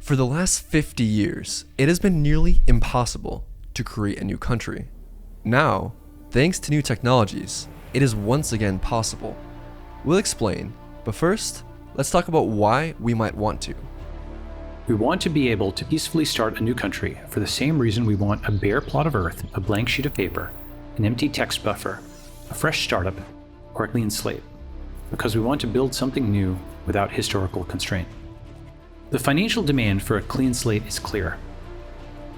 For the last 50 years, it has been nearly impossible to create a new country. Now, thanks to new technologies, it is once again possible. We'll explain, but first, let's talk about why we might want to. We want to be able to peacefully start a new country for the same reason we want a bare plot of earth, a blank sheet of paper, an empty text buffer, a fresh startup, or a clean slate. Because we want to build something new without historical constraint. The financial demand for a clean slate is clear.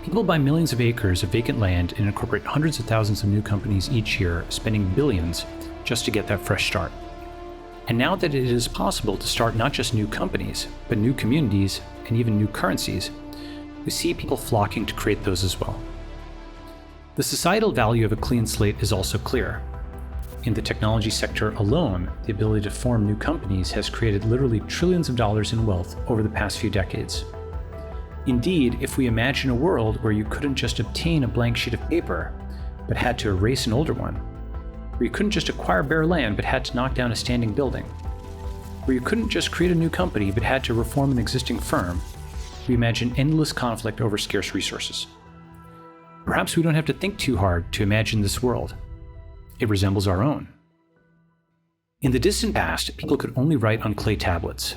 People buy millions of acres of vacant land and incorporate hundreds of thousands of new companies each year, spending billions just to get that fresh start. And now that it is possible to start not just new companies, but new communities and even new currencies, we see people flocking to create those as well. The societal value of a clean slate is also clear. In the technology sector alone, the ability to form new companies has created literally trillions of dollars in wealth over the past few decades. Indeed, if we imagine a world where you couldn't just obtain a blank sheet of paper, but had to erase an older one, where you couldn't just acquire bare land but had to knock down a standing building, where you couldn't just create a new company but had to reform an existing firm, we imagine endless conflict over scarce resources. Perhaps we don't have to think too hard to imagine this world. It resembles our own. In the distant past, people could only write on clay tablets.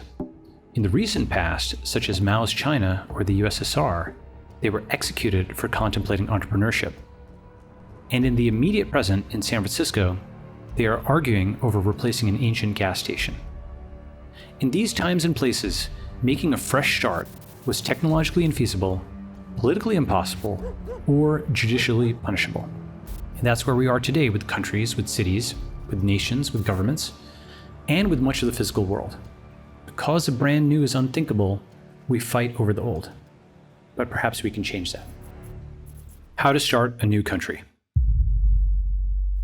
In the recent past, such as Mao's China or the USSR, they were executed for contemplating entrepreneurship. And in the immediate present in San Francisco, they are arguing over replacing an ancient gas station. In these times and places, making a fresh start was technologically infeasible, politically impossible, or judicially punishable. And that's where we are today with countries, with cities, with nations, with governments, and with much of the physical world. Because the brand new is unthinkable, we fight over the old. But perhaps we can change that. How to start a new country.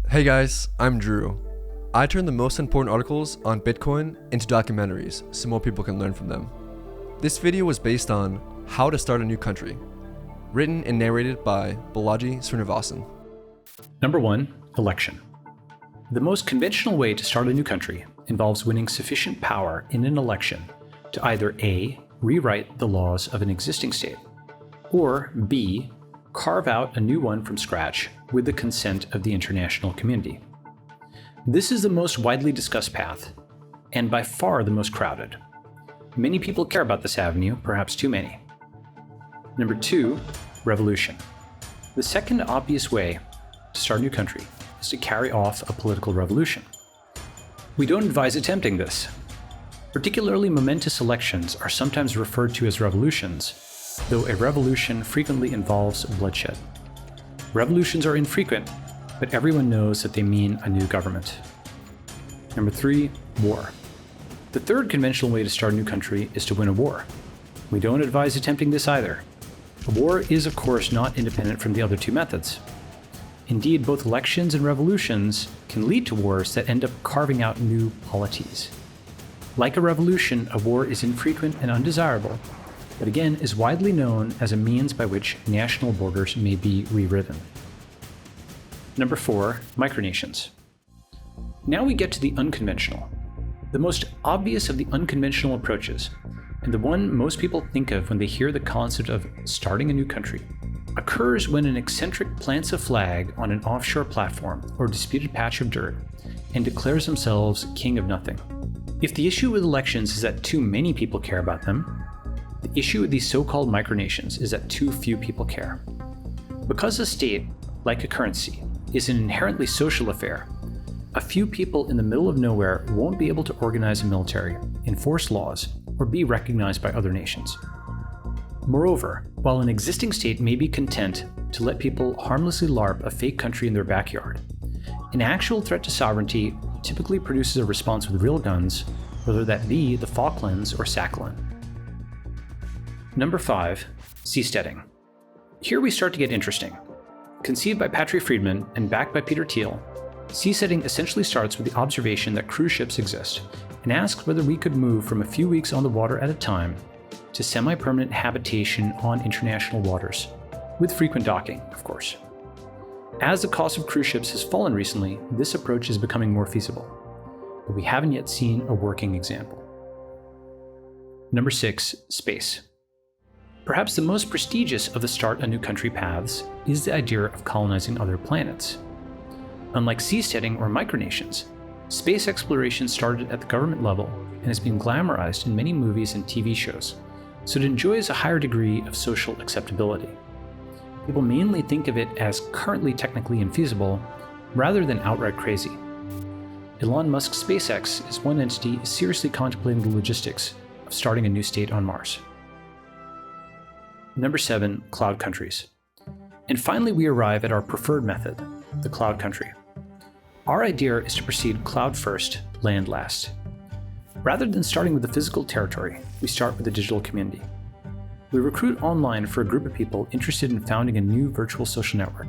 Hey guys, I'm Drew. I turn the most important articles on Bitcoin into documentaries so more people can learn from them. This video was based on How to Start a New Country, written and narrated by Balaji Srinivasan. Number 1, election. The most conventional way to start a new country involves winning sufficient power in an election to either A, rewrite the laws of an existing state, or B, carve out a new one from scratch with the consent of the international community. This is the most widely discussed path, and by far the most crowded. Many people care about this avenue, perhaps too many. Number 2, revolution. The second obvious way to start a new country is to carry off a political revolution. We don't advise attempting this. Particularly momentous elections are sometimes referred to as revolutions, though a revolution frequently involves bloodshed. Revolutions are infrequent, but everyone knows that they mean a new government. Number 3, war. The third conventional way to start a new country is to win a war. We don't advise attempting this either. A war is, of course, not independent from the other two methods. Indeed, both elections and revolutions can lead to wars that end up carving out new polities. Like a revolution, a war is infrequent and undesirable, but again is widely known as a means by which national borders may be rewritten. Number 4, micronations. Now we get to the unconventional. The most obvious of the unconventional approaches, and the one most people think of when they hear the concept of starting a new country, occurs when an eccentric plants a flag on an offshore platform or disputed patch of dirt and declares themselves king of nothing. If the issue with elections is that too many people care about them, the issue with these so-called micronations is that too few people care. Because a state, like a currency, is an inherently social affair, a few people in the middle of nowhere won't be able to organize a military, enforce laws, or be recognized by other nations. Moreover, while an existing state may be content to let people harmlessly LARP a fake country in their backyard, an actual threat to sovereignty typically produces a response with real guns, whether that be the Falklands or Sakhalin. Number 5, seasteading. Here we start to get interesting. Conceived by Patrick Friedman and backed by Peter Thiel, seasteading essentially starts with the observation that cruise ships exist and asks whether we could move from a few weeks on the water at a time to semi-permanent habitation on international waters, with frequent docking, of course. As the cost of cruise ships has fallen recently, this approach is becoming more feasible, but we haven't yet seen a working example. Number 6, space. Perhaps the most prestigious of the start a new country paths is the idea of colonizing other planets. Unlike seasteading or micronations, space exploration started at the government level and has been glamorized in many movies and TV shows, so it enjoys a higher degree of social acceptability. People mainly think of it as currently technically infeasible, rather than outright crazy. Elon Musk's SpaceX is one entity seriously contemplating the logistics of starting a new state on Mars. Number 7, cloud countries. And finally, we arrive at our preferred method, the cloud country. Our idea is to proceed cloud first, land last. Rather than starting with the physical territory, we start with the digital community. We recruit online for a group of people interested in founding a new virtual social network,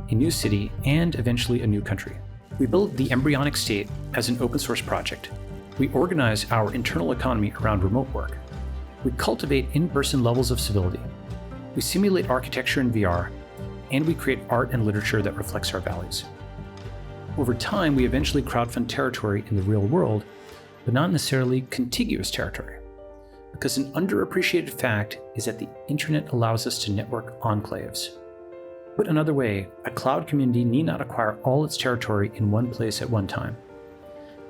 a new city, and eventually a new country. We build the embryonic state as an open source project. We organize our internal economy around remote work. We cultivate in-person levels of civility. We simulate architecture in VR, and we create art and literature that reflects our values. Over time, we eventually crowdfund territory in the real world, but not necessarily contiguous territory. Because an underappreciated fact is that the internet allows us to network enclaves. Put another way, a cloud community need not acquire all its territory in one place at one time.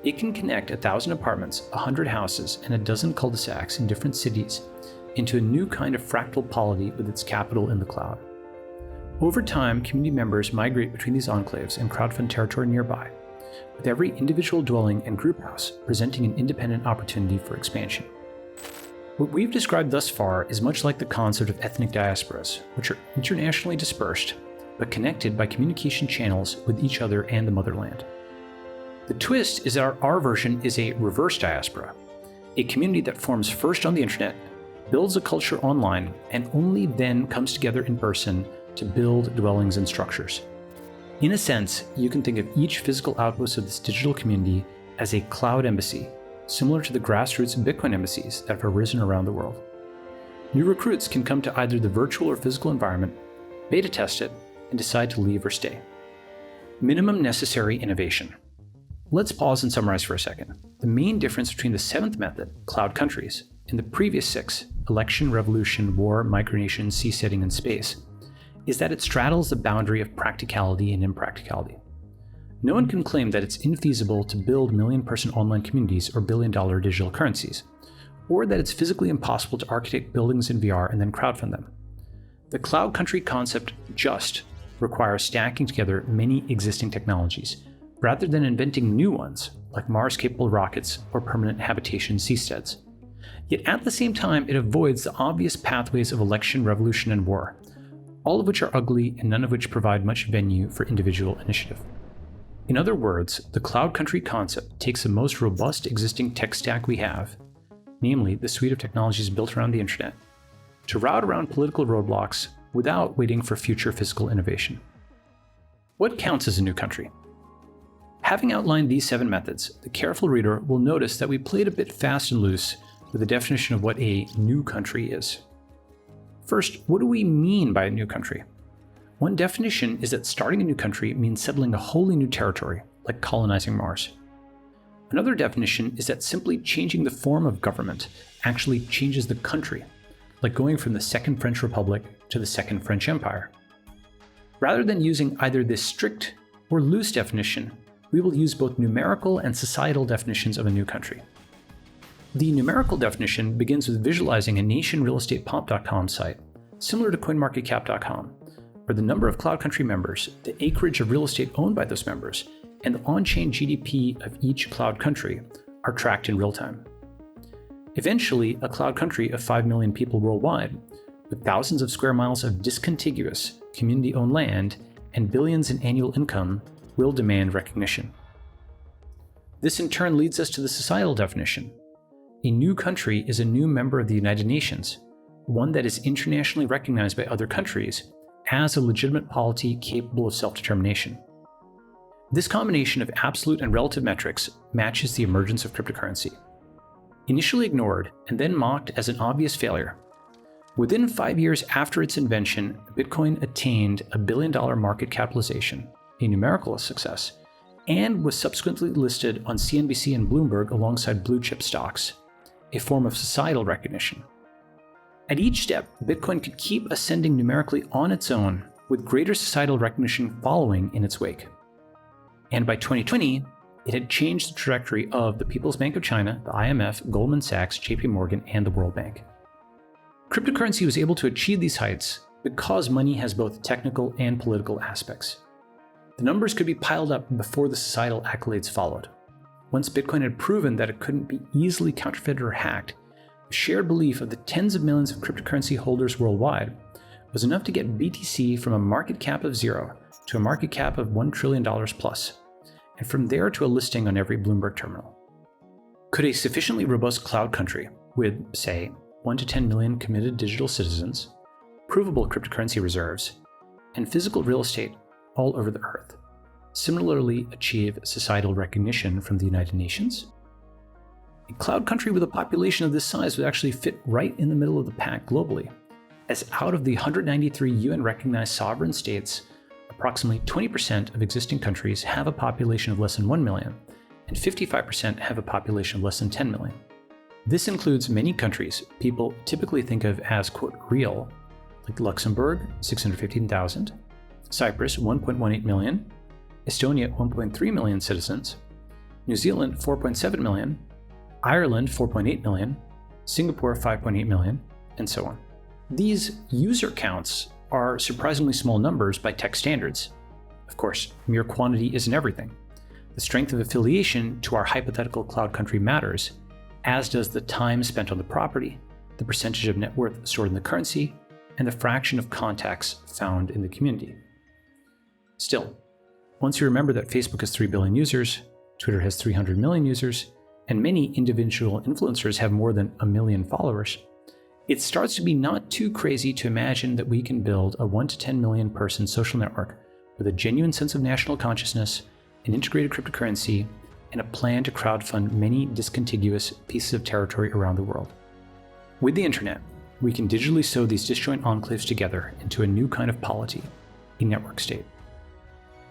It can connect 1,000 apartments, 100 houses, and a dozen cul-de-sacs in different cities into a new kind of fractal polity with its capital in the cloud. Over time, community members migrate between these enclaves and crowdfund territory nearby, with every individual dwelling and group house presenting an independent opportunity for expansion. What we've described thus far is much like the concept of ethnic diasporas, which are internationally dispersed, but connected by communication channels with each other and the motherland. The twist is that our version is a reverse diaspora, a community that forms first on the internet, builds a culture online, and only then comes together in person to build dwellings and structures. In a sense, you can think of each physical outpost of this digital community as a cloud embassy, similar to the grassroots Bitcoin embassies that have arisen around the world. New recruits can come to either the virtual or physical environment, beta test it, and decide to leave or stay. Minimum necessary innovation. Let's pause and summarize for a second. The main difference between the 7th method, cloud countries, and the previous 6, election, revolution, war, micronation, seasteading, and space, is that it straddles the boundary of practicality and impracticality. No one can claim that it's infeasible to build million-person online communities or billion-dollar digital currencies, or that it's physically impossible to architect buildings in VR and then crowdfund them. The cloud country concept just requires stacking together many existing technologies, rather than inventing new ones, like Mars-capable rockets or permanent habitation seasteads. Yet at the same time, it avoids the obvious pathways of election, revolution, and war, all of which are ugly and none of which provide much venue for individual initiative. In other words, the cloud country concept takes the most robust existing tech stack we have, namely the suite of technologies built around the internet, to route around political roadblocks without waiting for future physical innovation. What counts as a new country? Having outlined these 7 methods, the careful reader will notice that we played a bit fast and loose with the definition of what a new country is. First, what do we mean by a new country? One definition is that starting a new country means settling a wholly new territory, like colonizing Mars. Another definition is that simply changing the form of government actually changes the country, like going from the Second French Republic to the Second French Empire. Rather than using either this strict or loose definition, we will use both numerical and societal definitions of a new country. The numerical definition begins with visualizing a nationrealestatepomp.com site, similar to coinmarketcap.com, where the number of cloud country members, the acreage of real estate owned by those members, and the on-chain GDP of each cloud country are tracked in real time. Eventually, a cloud country of 5 million people worldwide, with thousands of square miles of discontiguous, community-owned land and billions in annual income, will demand recognition. This in turn leads us to the societal definition. A new country is a new member of the United Nations, one that is internationally recognized by other countries as a legitimate polity capable of self-determination. This combination of absolute and relative metrics matches the emergence of cryptocurrency. Initially ignored and then mocked as an obvious failure, within 5 years after its invention, Bitcoin attained $1 billion market capitalization, a numerical success, and was subsequently listed on CNBC and Bloomberg alongside blue chip stocks, a form of societal recognition. At each step, Bitcoin could keep ascending numerically on its own, with greater societal recognition following in its wake. And by 2020, it had changed the trajectory of the People's Bank of China, the IMF, Goldman Sachs, JP Morgan, and the World Bank. Cryptocurrency was able to achieve these heights because money has both technical and political aspects. The numbers could be piled up before the societal accolades followed. Once Bitcoin had proven that it couldn't be easily counterfeited or hacked, the shared belief of the tens of millions of cryptocurrency holders worldwide was enough to get BTC from a market cap of 0 to a market cap of $1 trillion plus, and from there to a listing on every Bloomberg terminal. Could a sufficiently robust cloud country with, say, 1 to 10 million committed digital citizens, provable cryptocurrency reserves, and physical real estate all over the earth similarly achieve societal recognition from the United Nations? A cloud country with a population of this size would actually fit right in the middle of the pack globally, as out of the 193 UN-recognized sovereign states, approximately 20% of existing countries have a population of less than 1 million, and 55% have a population of less than 10 million. This includes many countries people typically think of as, quote, real, like Luxembourg, 615,000, Cyprus, 1.18 million, Estonia, 1.3 million citizens, New Zealand, 4.7 million, Ireland, 4.8 million, Singapore, 5.8 million, and so on. These user counts are surprisingly small numbers by tech standards. Of course, mere quantity isn't everything. The strength of affiliation to our hypothetical cloud country matters, as does the time spent on the property, the percentage of net worth stored in the currency, and the fraction of contacts found in the community. Still, once you remember that Facebook has 3 billion users, Twitter has 300 million users, and many individual influencers have more than 1 million followers, it starts to be not too crazy to imagine that we can build a 1 to 10 million person social network with a genuine sense of national consciousness, an integrated cryptocurrency, and a plan to crowdfund many discontiguous pieces of territory around the world. With the internet, we can digitally sew these disjoint enclaves together into a new kind of polity, a network state.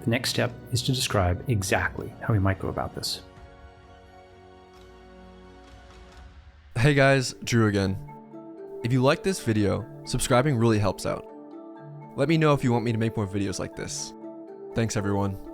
The next step is to describe exactly how we might go about this. Hey guys, Drew again. If you like this video, subscribing really helps out. Let me know if you want me to make more videos like this. Thanks everyone.